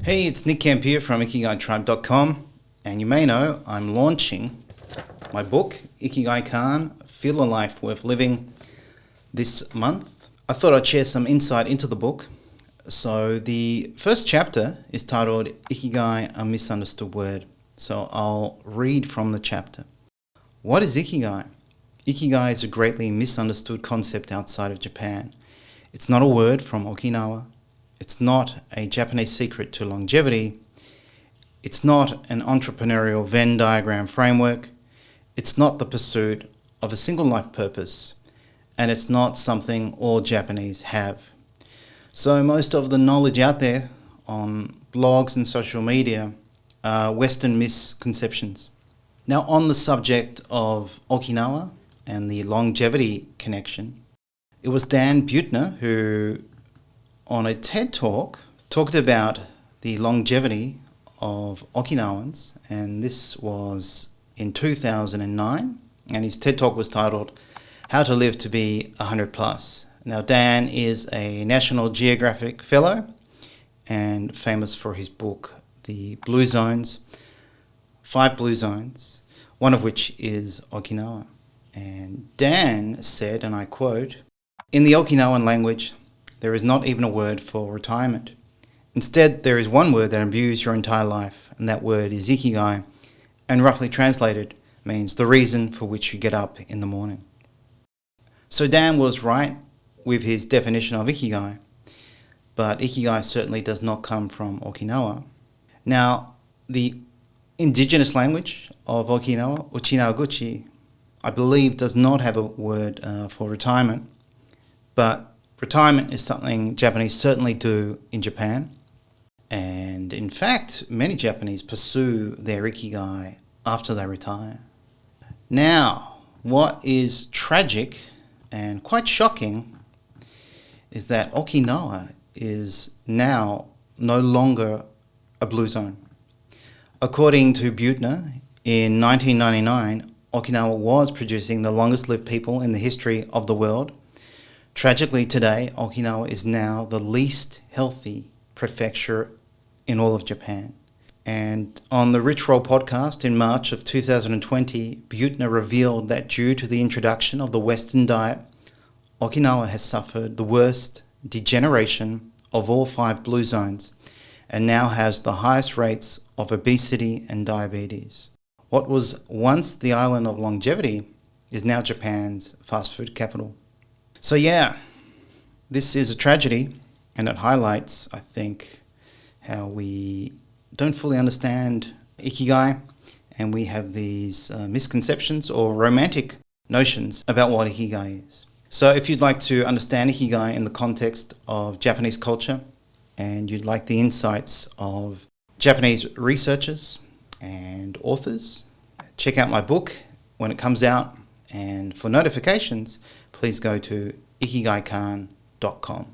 Hey, it's Kemp here from Ikigai-tribe.com, and you may know I'm launching my book, Ikigai-kan, Feel a Life Worth Living, this month. I thought I'd share some insight into the book. So the first chapter is titled Ikigai, a Misunderstood Word. So I'll read from the chapter. What is Ikigai? Ikigai is a greatly misunderstood concept outside of Japan. It's not a word from Okinawa. It's not a Japanese secret to longevity. It's not an entrepreneurial Venn diagram framework. It's not the pursuit of a single life purpose. And it's not something all Japanese have. So most of the knowledge out there on blogs and social media are Western misconceptions. Now, on the subject of Okinawa and the longevity connection, it was Dan Buettner who, on a TED Talk, talked about the longevity of Okinawans, and this was in 2009, and his TED Talk was titled How to Live to Be 100 Plus. Now, Dan is a National Geographic Fellow and famous for his book, The Blue Zones, 5 Blue Zones, one of which is Okinawa. And Dan said, and I quote, "In the Okinawan language, there is not even a word for retirement. Instead, there is one word that imbues your entire life, and that word is Ikigai, and roughly translated means the reason for which you get up in the morning." So Dan was right with his definition of Ikigai, but Ikigai certainly does not come from Okinawa. Now, the indigenous language of Okinawa, Uchinaguchi, I believe does not have a word for retirement, but retirement is something Japanese certainly do in Japan. And in fact, many Japanese pursue their Ikigai after they retire. Now, what is tragic and quite shocking is that Okinawa is now no longer a blue zone. According to Buettner, in 1999, Okinawa was producing the longest lived people in the history of the world. Tragically today, Okinawa is now the least healthy prefecture in all of Japan. And on the Rich Roll podcast in March of 2020, Buettner revealed that due to the introduction of the Western diet, Okinawa has suffered the worst degeneration of all 5 blue zones and now has the highest rates of obesity and diabetes. What was once the island of longevity is now Japan's fast food capital. So yeah, this is a tragedy, and it highlights, I think, how we don't fully understand Ikigai, and we have these misconceptions or romantic notions about what Ikigai is. So if you'd like to understand Ikigai in the context of Japanese culture, and you'd like the insights of Japanese researchers and authors, check out my book when it comes out, and for notifications, please go to Ikigai-kan.com.